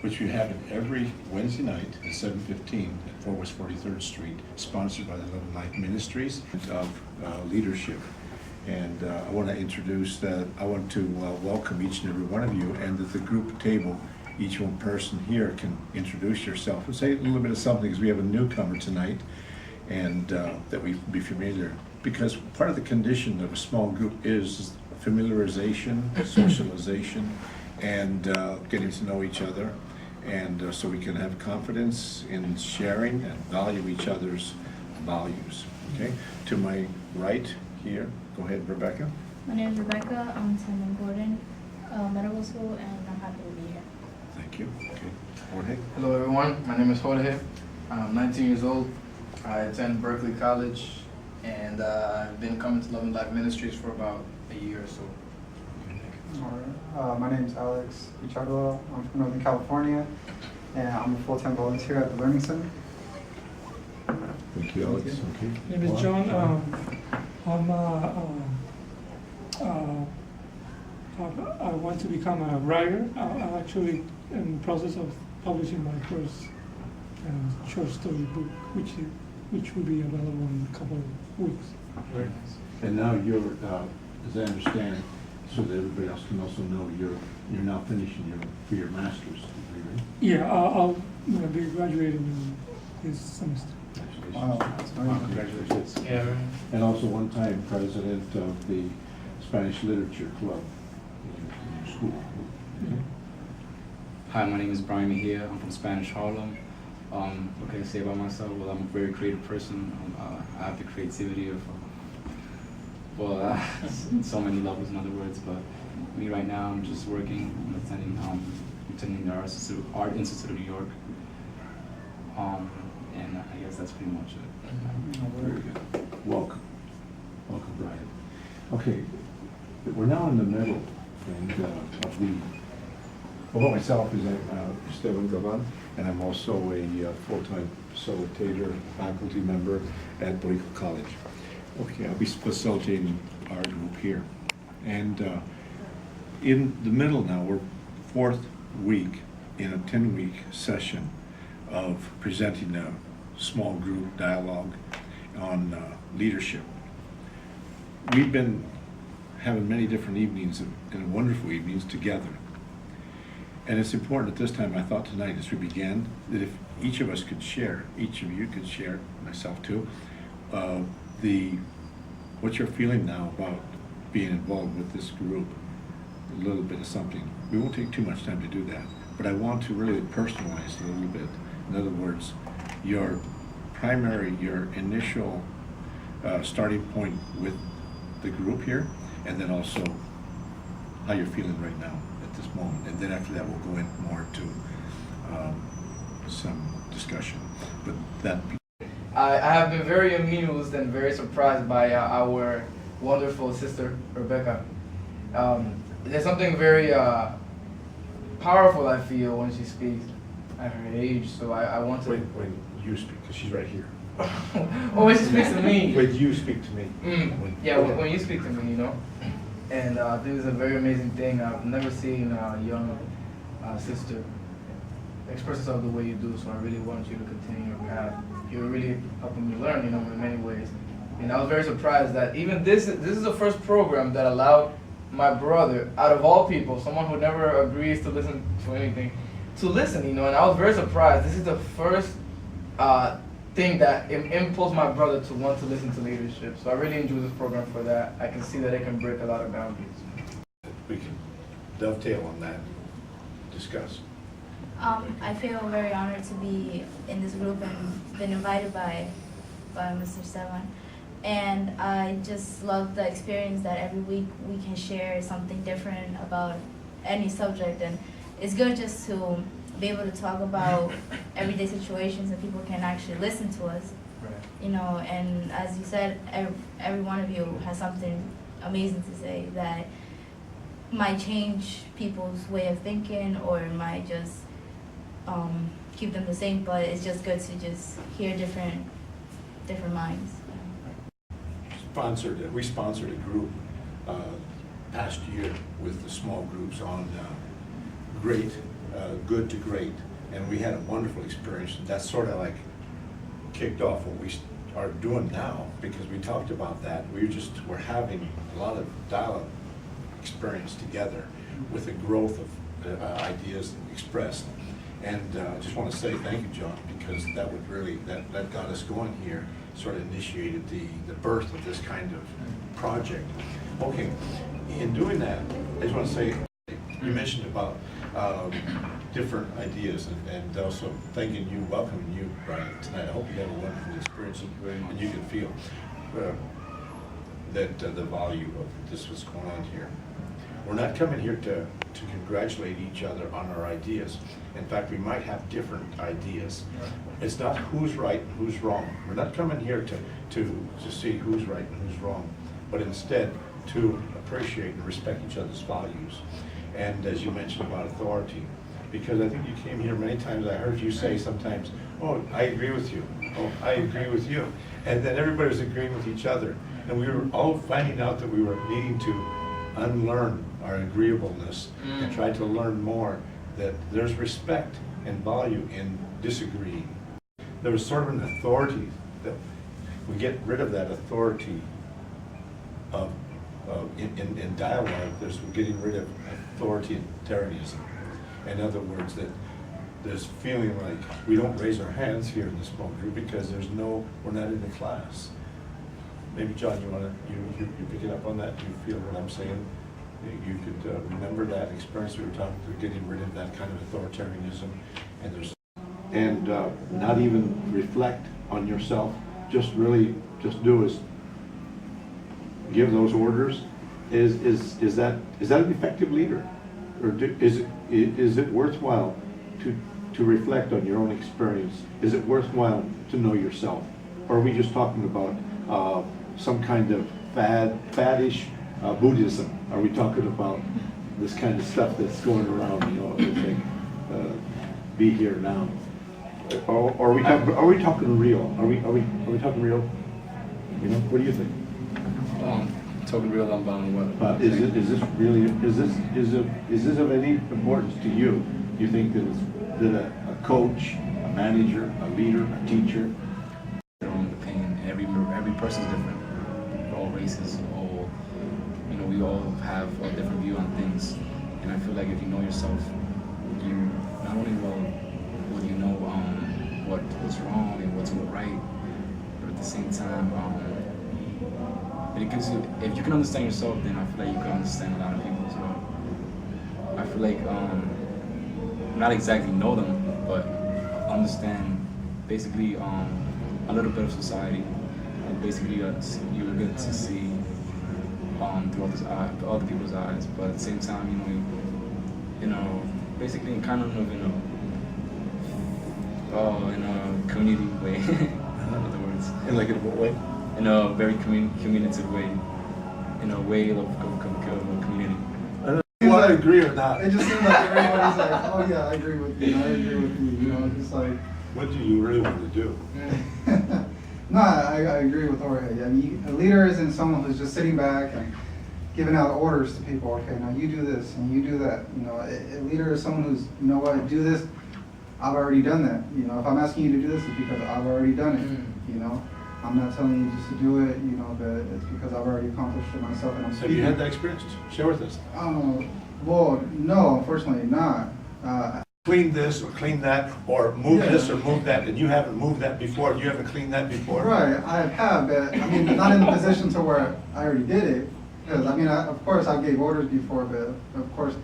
which we have every Wednesday night at 7:15 at 4 West 43rd Street, sponsored by the Love and Life Ministries of Leadership. And I want to introduce that, I want to welcome each and every one of you, and at the group table, each one person here can introduce yourself and say a little bit of something, because we have a newcomer tonight, and that we be familiar. Because part of the condition of a small group is familiarization, socialization, and getting to know each other, and so we can have confidence in sharing and value each other's values. Okay, to my right here, go ahead, Rebecca. My name is Rebecca. I'm attending Gordon Medical School, and I'm happy to be here. Thank you. Okay, Jorge. Hello everyone, my name is Jorge. I'm 19 years old. I attend Berkeley College, and I've been coming to Love and Life Ministries for about a year or so. Alright, my name is Alex Pichardo. I'm from Northern California, and I'm a full-time volunteer at the Learning Center. Thank you, Alex. Okay. My name is John. I want to become a writer. I'm actually in the process of publishing my first short story book, which will be available in a couple of weeks. Very nice. And now you're, as I understand, so that everybody else can also know, you're now finishing for your master's degree, right? Yeah, I'll be graduating in this semester. Congratulations. Wow, that's amazing. Congratulations. Yeah, right. And also one time president of the Spanish Literature Club in your school. Okay. Hi, my name is Brian Mejia. I'm from Spanish Harlem. What can I say about myself? Well, I'm a very creative person. I have the creativity of, so many levels, in other words. But me right now, I'm just working. I'm attending the Art Institute of New York. And I guess that's pretty much it. Very good. Welcome. Welcome, Brian. Okay, we're now in the middle of the, well, myself is Esteban Gavan, and I'm also a full-time facilitator, faculty member at Berkeley College. Okay, I'll be facilitating our group here. And in the middle now, we're fourth week in a 10-week session of presenting a small group dialogue on leadership. We've been having many different evenings and wonderful evenings together. And it's important at this time, I thought tonight as we began, that if each of us could share, each of you could share, myself too, what you're feeling now about being involved with this group, a little bit of something. We won't take too much time to do that, but I want to really personalize a little bit. In other words, your initial starting point with the group here, and then also how you're feeling right now at this moment. And then after that, we'll go in more to some discussion. But that. I have been very amused and very surprised by our wonderful sister, Rebecca. There's something very powerful, I feel, when she speaks at her age, so I want to... When you speak, because she's right here. Oh, when she speaks to me. When you speak to me. Yeah, when you speak to me, you know. And I think it's a very amazing thing. I've never seen a young sister express herself the way you do, so I really want you to continue your path. You're really helping me learn, you know, in many ways. And I was very surprised that even this is the first program that allowed my brother, out of all people, someone who never agrees to listen to anything, to listen, you know. And I was very surprised. This is the first thing that impulsed my brother to want to listen to leadership. So I really enjoy this program for that. I can see that it can break a lot of boundaries. We can dovetail on that, discuss. I feel very honored to be in this group and been invited by Mr. Esteban. And I just love the experience that every week we can share something different about any subject. And it's good just to be able to talk about everyday situations and people can actually listen to us. Right. You know, and as you said, every one of you has something amazing to say that might change people's way of thinking or might just keep them the same, but it's just good to just hear different minds. We sponsored a group past year with the small groups on great good to great, and we had a wonderful experience. That's sort of like kicked off what we are doing now, because we talked about that. We're having a lot of dialogue experience together with the growth of ideas expressed. And I just want to say thank you, John, because that would really, that got us going here, sort of initiated the birth of this kind of project. Okay, in doing that, I just want to say, you mentioned about different ideas, and also thanking you, welcoming you, Brian, tonight. I hope you have a wonderful experience, and you can feel that the value of this what's going on here. We're not coming here to congratulate each other on our ideas. In fact, we might have different ideas. It's not who's right and who's wrong. We're not coming here to see who's right and who's wrong, but instead to appreciate and respect each other's values. And as you mentioned about authority, because I think you came here many times, I heard you say sometimes, oh, I agree with you. Oh, I agree with you. And then everybody was agreeing with each other. And we were all finding out that we were needing to unlearn our agreeableness and try to learn more that there's respect and value in disagreeing. There was sort of an authority that we get rid of that authority of in dialogue. We're getting rid of authoritarianism. In other words, that there's feeling like we don't raise our hands here in this small group because we're not in the class. Maybe John, you picking up on that? Do you feel what I'm saying? You could remember that experience we were talking about, getting rid of that kind of authoritarianism, and not even reflect on yourself. Just really just do is give those orders. Is that an effective leader, or is it worthwhile to reflect on your own experience? Is it worthwhile to know yourself, or are we just talking about some kind of faddish Buddhism? Are we talking about this kind of stuff that's going around, it's like, be here now? Or are we talking real? Are we talking real? What do you think? Talking real about what? Is this of any importance to you? Do you think that a coach, a manager, a leader, a teacher? Their own opinion. Every person's different. We're all races, we all have a different view on things, and I feel like if you know yourself, you not only will you know what's wrong and what's right, but at the same time, it gives you, if you can understand yourself, then I feel like you can understand a lot of people as well. I feel like not exactly know them, but understand basically a little bit of society, and basically you get to see through other people's eyes, but at the same time, basically kind of in a community way. In other words, In like in what way? In a very communicative way, in a way of community. I agree or not? It just seems like everybody's like, oh yeah, I agree with you, I agree with you, just like. What do you really want to do? No, I agree with Jorge. I mean, a leader isn't someone who's just sitting back and giving out orders to people. Okay, now you do this and you do that. A leader is someone who's, you know what, do this. I've already done that. If I'm asking you to do this, it's because I've already done it. I'm not telling you just to do it. But it's because I've already accomplished it myself. And I'm Have you had that experience? Share with us. Well, no, unfortunately not. Clean this or clean that, or move this or move that, and you haven't moved that before, you haven't cleaned that before? Right, I have, but not in the position to where I already did it. Because of course I gave orders before, but of course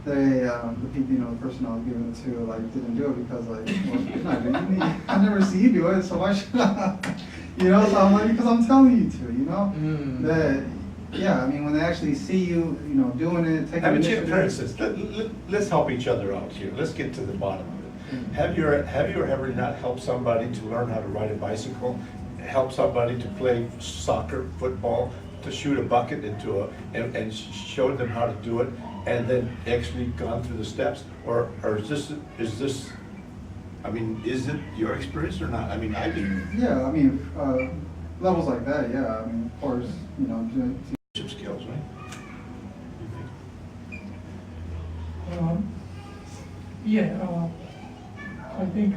the people, the person I was giving it to, didn't do it because well, you're not doing it. I never see you do it, so why should I? So I'm like, because I'm telling you to, that. Yeah, when they actually see you, doing it, taking initiative. For instance, let's help each other out here. Let's get to the bottom of it. Have you ever not helped somebody to learn how to ride a bicycle? Help somebody to play soccer, football, to shoot a bucket and showed them how to do it, and then actually gone through the steps? Or is this? Is it your experience or not? I do. Yeah, levels like that. Yeah, of course, Skills, right? Yeah, I think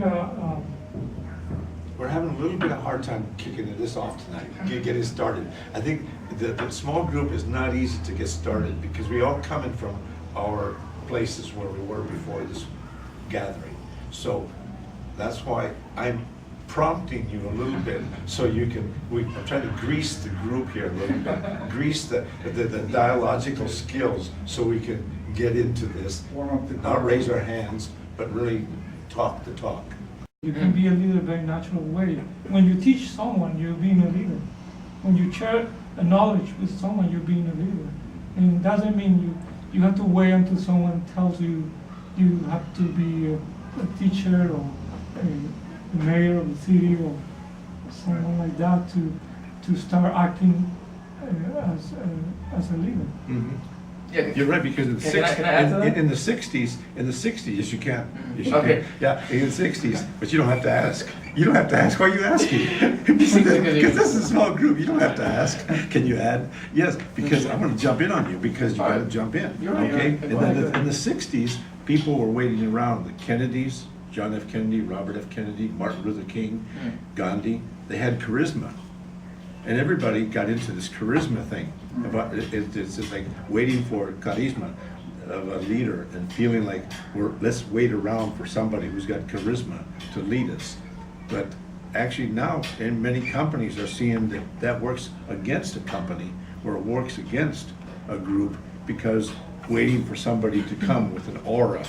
We're having a little bit of hard time kicking this off tonight, getting started. I think the small group is not easy to get started because we all coming from our places where we were before this gathering. So that's why I'm prompting you a little bit so you can, I'm trying to grease the group here a little bit, grease the dialogical skills so we can get into this, Warm up the not raise our hands, but really talk the talk. you can be a leader very natural way. When you teach someone, you're being a leader. When you share a knowledge with someone, you're being a leader. And it doesn't mean you have to wait until someone tells you you have to be a teacher or a mayor of the city or someone like that to start acting as a leader. Mm-hmm. Yeah. You're right, because in the Can I add to that? in the 60s, yes, you can. Yes, you Okay. can. Yeah, in the 60s, but you don't have to ask. You don't have to ask. Why are you asking? Because this is a small group, you don't have to ask. Can you add? Yes, because I'm gonna jump in on you, because you gotta jump in, You're right, okay? you're right. And then in the 60s, people were waiting around, the Kennedys, John F. Kennedy, Robert F. Kennedy, Martin Luther King, Gandhi, they had charisma. And everybody got into this charisma thing. About it's just like waiting for charisma of a leader and feeling like let's wait around for somebody who's got charisma to lead us. But actually now, in many companies are seeing that works against a company, or it works against a group, because waiting for somebody to come with an aura.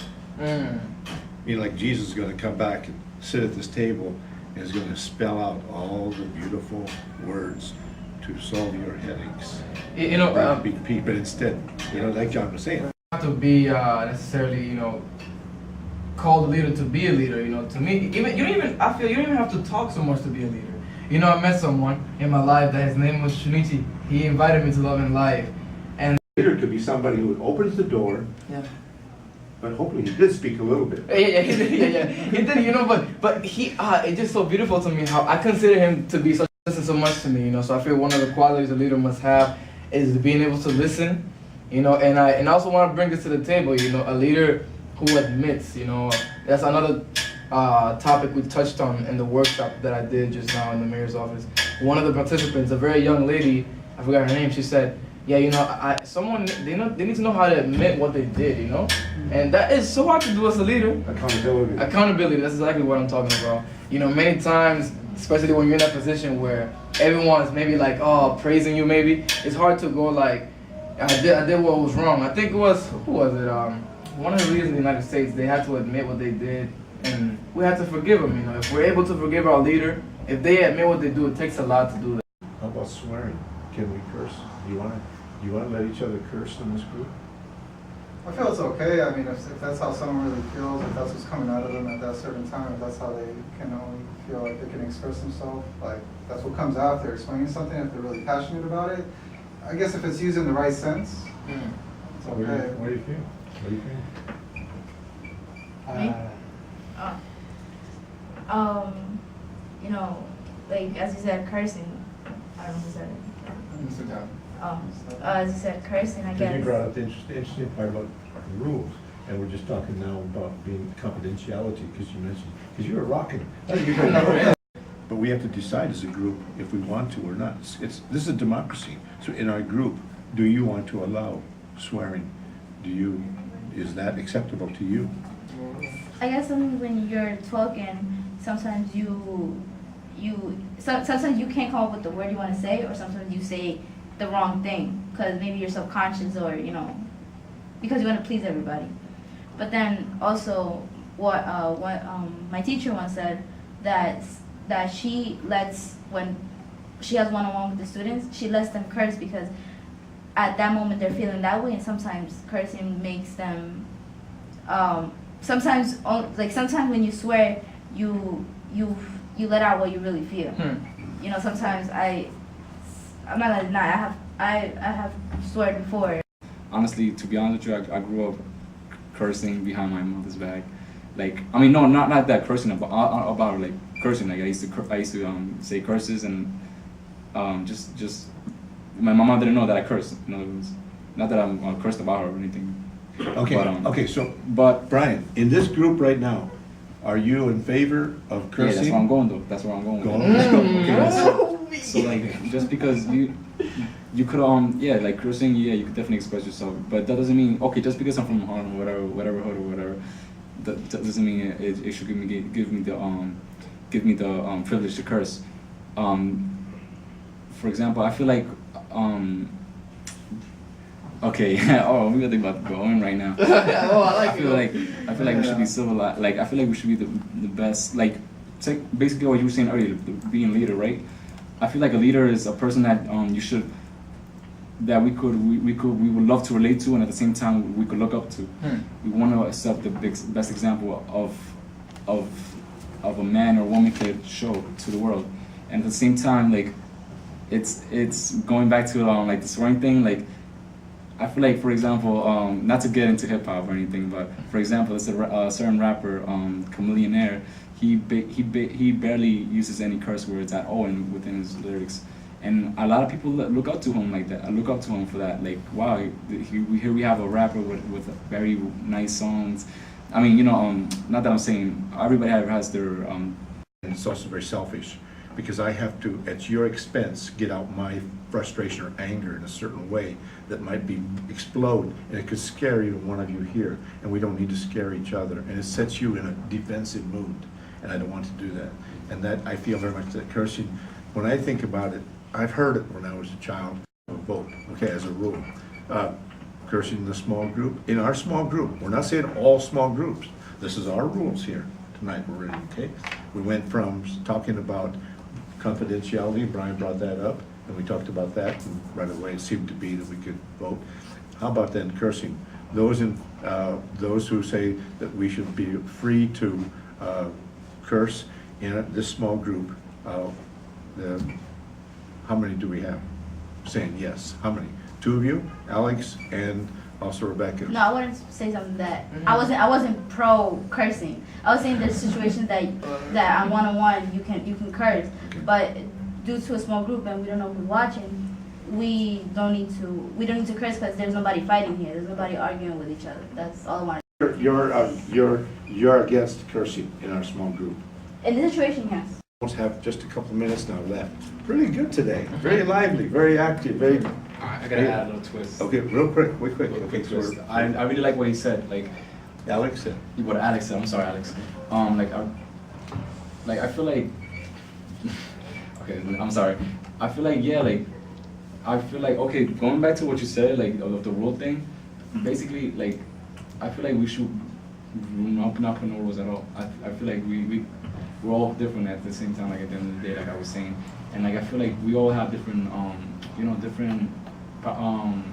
You know, like Jesus is going to come back and sit at this table and is going to spell out all the beautiful words to solve your headaches. You know, But instead, you know, like John was saying, have to be necessarily, you know, called a leader to be a leader. You know, to me, I feel you don't even have to talk so much to be a leader. You know, I met someone in my life that his name was Shunichi. He invited me to Love and Life, and leader could be somebody who opens the door, yeah. but hopefully he did speak a little bit. Yeah, he did, you know, but he, it's just so beautiful to me how I consider him to be such, listen so much to me, you know, so I feel one of the qualities a leader must have is being able to listen, you know, and I also want to bring this to the table, you know, a leader who admits, you know, that's another topic we touched on in the workshop that I did just now in the mayor's office. One of the participants, a very young lady, I forgot her name, she said, yeah, you know, they need to know how to admit what they did, you know? And that is so hard to do as a leader. Accountability. Accountability, that's exactly what I'm talking about. You know, many times, especially when you're in that position where everyone's maybe like, oh, praising you maybe, it's hard to go like, I did what was wrong. I think it was, who was it? One of the leaders in the United States, they had to admit what they did, and we had to forgive them, you know? If we're able to forgive our leader, if they admit what they do, it takes a lot to do that. How about swearing? Can we curse? Do you want to let each other curse in this group? I feel it's okay. I mean, if that's how someone really feels, if that's what's coming out of them at that certain time, if that's how they can only feel like they can express themselves, like that's what comes out if they're explaining something, if they're really passionate about it. I guess if it's used in the right sense, it's okay. What do you feel? What do you think? Me? You know, like as you said, cursing. I don't know who said it. Sit down. As you said, cursing, I Because guess. you brought up the interesting part about the rules, and we're just talking now about being confidentiality, because you mentioned, because you were rocking. But we have to decide as a group if we want to or not. This is a democracy. So in our group, do you want to allow swearing? Is that acceptable to you? I guess sometimes when you're talking, sometimes sometimes you can't come up with the word you want to say, or sometimes you say the wrong thing because maybe you're subconscious, or you know, because you want to please everybody. But then also what my teacher once said, that she lets, when she has one-on-one with the students, she lets them curse because at that moment they're feeling that way, and sometimes cursing makes them sometimes when you swear you let out what you really feel. You know, sometimes I'm not gonna deny, I have sweared before. Honestly, to be honest with you, I grew up cursing behind my mother's back. Like, I mean, no, not that cursing about like cursing. Like I used to say curses, and just my mom didn't know that I cursed. In other words, not that I'm cursed about her or anything. Okay, But, okay, so, But Brian, in this group right now, are you in favor of yeah, cursing? that's where I'm going though. That's where I'm going. Go With on, it. let's go. Okay, So like, just because you could yeah, like cursing, yeah, you could definitely express yourself, but that doesn't mean, okay, just because I'm from Harlem, whatever hood or whatever, that doesn't mean it should give me the privilege to curse. For example, I feel like okay, oh, we gotta think about going right now. Oh, I like I feel like we should be civilized. Like I feel like we should be the best. Like take basically what you were saying earlier, being a leader, right? I feel like a leader is a person that we would love to relate to, and at the same time we could look up to. We want to accept the best example of a man or woman could show to the world, and at the same time, like it's going back to like the swearing thing, like. I feel like, for example, not to get into hip hop or anything, but for example, there's a certain rapper, Chameleonaire. He barely uses any curse words at all within his lyrics, and a lot of people look up to him like that. I look up to him for that. Like, wow, here we have a rapper with very nice songs. I mean, not that I'm saying everybody has their. And it's also very selfish, because I have to, at your expense, get out my frustration or anger in a certain way that might explode, and it could scare even one of you here, and we don't need to scare each other, and it sets you in a defensive mood, and I don't want to do that. And that, I feel very much that cursing, when I think about it, I've heard it when I was a child, both, okay, as a rule. Cursing in the small group, in our small group, we're not saying all small groups, this is our rules here tonight, we're ready, okay? We went from talking about confidentiality, Brian brought that up, and we talked about that, and right away it seemed to be that we could vote. How about then cursing? Those who say that we should be free to curse in this small group, how many do we have saying yes? How many? 2 of you, Alex and also Rebecca. No, I wanted to say something that I wasn't pro cursing. I was saying there's situations that on one-on-one you can curse, Okay. but due to a small group and we don't know who's watching, we don't need to curse because there's nobody fighting here. There's nobody arguing with each other. That's all I wanted. You're against cursing in our small group. In this situation, yes. We have just a couple minutes now left. Pretty good today. Very lively, very active, very. I gotta add a little twist. Okay, real quick. Okay, twist. I really like what he said. Like Alex said. what Alex said. I'm sorry, Alex. I feel like. Okay, I'm sorry. I feel like okay. Going back to what you said, like of the rule thing. Basically, like I feel like we should not put no rules at all. I feel like we're all different at the same time. Like at the end of the day, like I was saying, and like I feel like we all have different different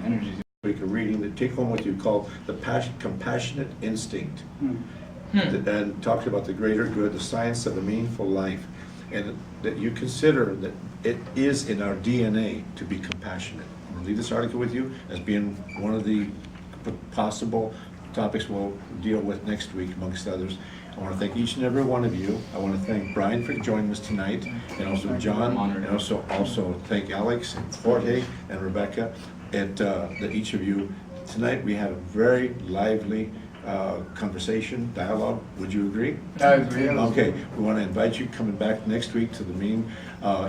energies. Week of reading that take home what you call the compassionate instinct, and talks about the greater good, the science of a meaningful life, and that you consider that it is in our DNA to be compassionate. I'm going to leave this article with you as being one of the possible topics we'll deal with next week, amongst others. I want to thank each and every one of you. I want to thank Brian for joining us tonight, and also John, and also thank Alex and Jorge and Rebecca, and that each of you. Tonight we had a very lively conversation, dialogue. Would you agree? I agree. Okay, we want to invite you coming back next week to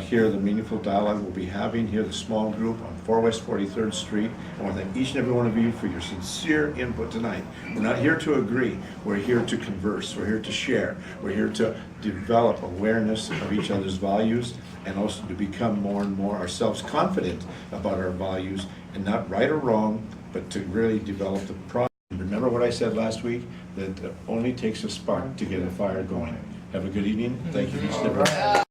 hear the meaningful dialogue we'll be having here, the small group on 4 West 43rd Street. I want to thank each and every one of you for your sincere input tonight. We're not here to agree, we're here to converse, we're here to share, we're here to develop awareness of each other's values, and also to become more and more ourselves confident about our values, and not right or wrong, but to really develop the process. Remember what I said last week, that it only takes a spark to get a fire going. Have a good evening. Thank you each and every one.